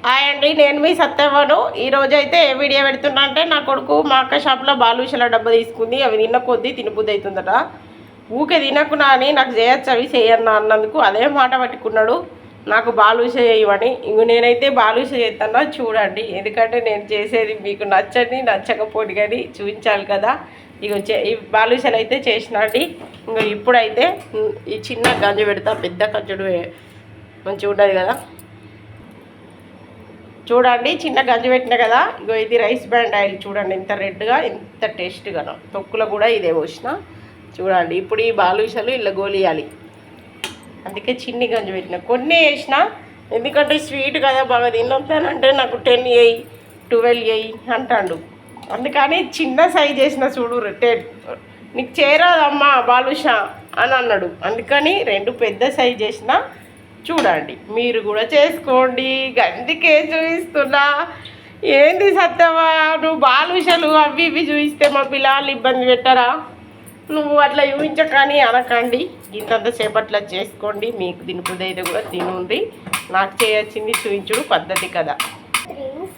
Hi అండి, నేను మీ సత్యవ్వను. ఈరోజు అయితే ఏ వీడియో పెడుతున్నా అంటే, నా కొడుకు మా అక్క షాప్లో బాలుషల డబ్బా తీసుకుంది. అవి తిన్న కొద్దీ తినబుద్ధి అవుతుందట. ఊకే తినకున్నా అని నాకు చేయొచ్చు అవి చేయన్నా అన్నందుకు అదే మాట పట్టుకున్నాడు. నాకు బాలుష చేయమని. ఇంక నేనైతే బాలుష చేస్తాను చూడండి. ఎందుకంటే నేను చేసేది మీకు నచ్చని నచ్చకపోని కానీ చూపించాలి కదా. ఇక ఈ బాలుషలు అయితే చేసిన అండి. ఇంక ఇప్పుడైతే ఈ చిన్న గంజు పెడతా, పెద్ద కంచుడు మంచిగా ఉండదు కదా. చూడండి, చిన్న గంజి పెట్టిన కదా. ఇగో ఇది రైస్ బ్రాండ్ ఆయిల్. చూడండి ఎంత రెడ్గా, ఎంత టేస్ట్గా. తొక్కులో కూడా ఇదే పోసిన. చూడండి, ఇప్పుడు ఈ బాలుషలు ఇలా గోలియాలి. అందుకే చిన్ని గంజి పెట్టిన. కొన్ని వేసిన, ఎందుకంటే స్వీట్ కదా, బాగా తినొద్దానంటే నాకు 10 వేయి 12 వేయి అంటాడు. అందుకని చిన్న సైజ్ చేసిన. చూడు, నీకు చేరాదమ్మా బాలుష అని అన్నాడు. అందుకని 2 పెద్ద సైజ్ చేసిన. చూడండి, మీరు కూడా చేసుకోండి. అందుకే చూపిస్తున్నా. ఏంది సత్యవా, నువ్వు బాలుషలు అవి ఇవి చూపిస్తే మా పిల్లలు ఇబ్బంది పెట్టరా? నువ్వు అట్లా చూపించకని అనకండి. ఇంతంత సేపట్లా చేసుకోండి. మీకు తినుపుది అయితే కూడా తినుండి. నాకు చేయొచ్చింది చూపించుడు పద్ధతి కదా.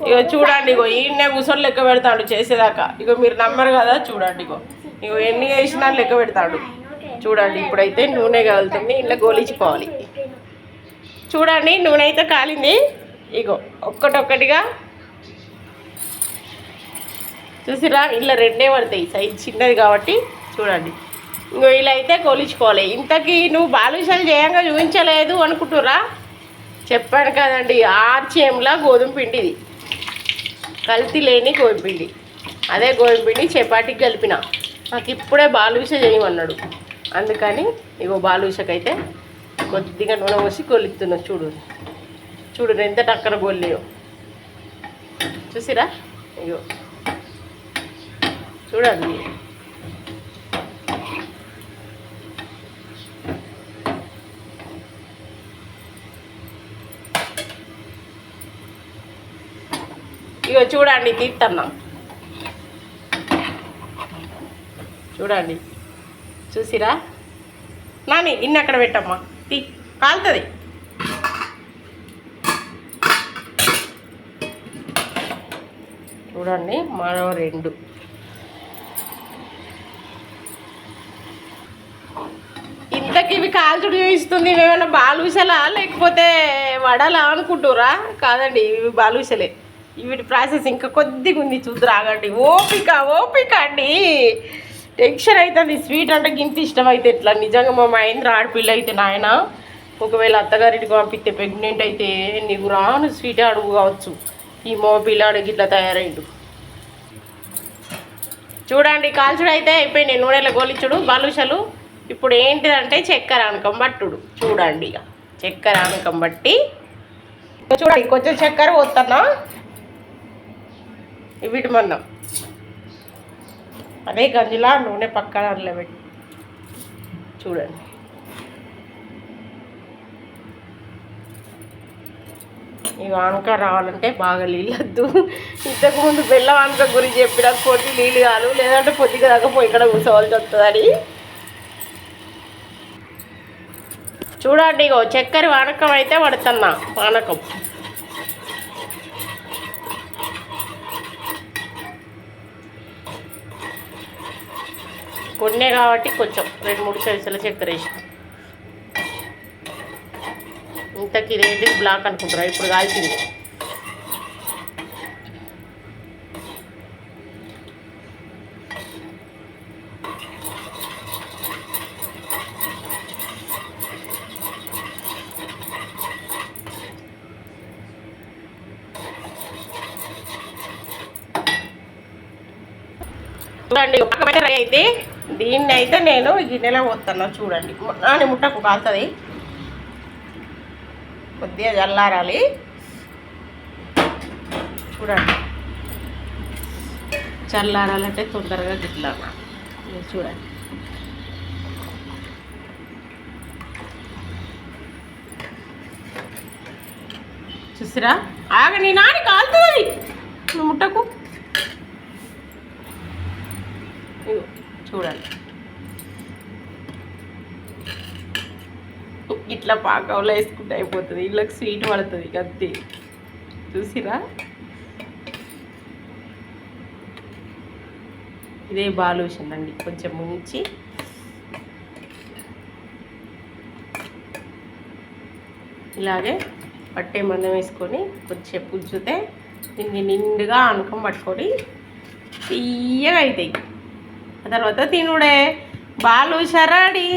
ఇగో చూడండి, ఇగో ఈయన్నే కూర్చొని లెక్క పెడతాడు చేసేదాకా. ఇగో మీరు నమ్మరు కదా. చూడండి, ఇగో ఎన్ని వేసినా లెక్క పెడతాడు. చూడండి, ఇప్పుడైతే నూనె కలుగుతుంది. ఇలా గోలించుకోవాలి. చూడండి, నూనె అయితే కాలింది. ఇగో ఒక్కటొక్కటిగా చూసిరా, ఇలా 2 పడతాయి. సైజ్ చిన్నది కాబట్టి చూడండి. ఇంకో ఇలా అయితే కోలించుకోవాలి. ఇంతకీ నువ్వు బాలుషాలు చేయంగా చూపించలేదు అనుకుంటురా? చెప్పాను కదండి, ఆర్చేంలా గోధుమ పిండి. ఇది కల్తీ లేని గోధుమ పిండి. అదే గోధుమ పిండి చపాతీకి కలిపిన. నాకు ఇప్పుడే బాలుష చేయమన్నాడు. అందుకని ఇగో బాలుషకైతే కొద్దిగా నూనె పోసి కొలుస్తున్నా. చూడు ఎంత టక్కన గొల్లేయో. చూసిరా, అయ్యో చూడండి. ఇగో చూడండి, తీస్తున్నాం. చూడండి, చూసిరా. నాని ఇన్ని అక్కడ పెట్టమ్మా, తీ, కాలుతుంది. చూడండి, మరో 2. ఇంతకి ఇవి కాల్చుడు చూపిస్తుంది. ఇవేమైనా బాలుషలా లేకపోతే వడలా అనుకుంటురా? కాదండి, ఇవి బాలుషలే. వీటి ప్రాసెస్ ఇంకా కొద్దిగా ఉంది, చూద్దురాగండి. ఓపిక అండి. టెన్షన్ అవుతుంది. స్వీట్ అంటే గింత ఇష్టం అయితే ఎట్లా? నిజంగా మా మహేంద్ర ఆడపిల్ల అయితే నాయన, ఒకవేళ అత్తగారింటికి పంపిస్తే ప్రెగ్నెంట్ అయితే నీకు రాను స్వీట్ అడుగు కావచ్చు. ఈ మో పిల్లాడికి ఇట్లా తయారైండు. చూడండి, కాల్చుడు అయితే అయిపోయింది. నూనెలో గోలిచుడు బాలుషలు. ఇప్పుడు ఏంటిదంటే చక్కెర ఆనకం పట్టుడు. చూడండి, ఇక చక్కెర ఆనకం బట్టి చూడండి, కొంచెం చక్కెర పోతున్నా. వీటి మందం అదే గంజిలా నూనె పక్కన అట్లా పెట్టి చూడండి. ఇక ఆనక రావాలంటే బాగా నీళ్ళొద్దు. ఇంతకుముందు బెల్లం ఆనక గురించి చెప్పిన కొద్ది నీళ్ళు కాదు, లేదంటే పొద్దుగా దాకా పోయి ఇక్కడ కూర్చోవాల్సి వస్తుందని. చూడండి, ఇగో చక్కెర వానకం అయితే పడుతున్నా. పానకం కొన్నే కాబట్టి కొంచెం 2-3 చెంచాల చక్కెర వేసి. ఇంతకి ఇదేంటి బ్లాక్ అనుకుంటారా? ఇప్పుడు కాల్చింది. చూడండి, పక్కన ఫ్రై అయితే దీన్ని అయితే నేను గిన్నెలో పోతాను. చూడండి, నాని ముట్టకు కాలుతుంది. కొద్దిగా చల్లారాలి. చూడండి, చల్లారాలంటే తొందరగా గిట్లా. చూడండి, చూసిరా. ఆగని నాని, కాలుతుంది. నువ్వు ముట్టకు. చూడండి, ఇట్లా పాకంలో వేసుకుంటే అయిపోతుంది. ఇళ్ళకి స్వీట్ పడుతుంది అంతే. చూసిరా, ఇదే బాలుషన్ అండి. కొంచెం ముంచి ఇలాగే పట్టే మందం వేసుకొని కొంచెం పుంచితే దీన్ని నిండుగా ఆనకం పట్టుకొని తీయగా అవుతాయి. ఆ తర్వాత తినుడే బాలుష రెడీ.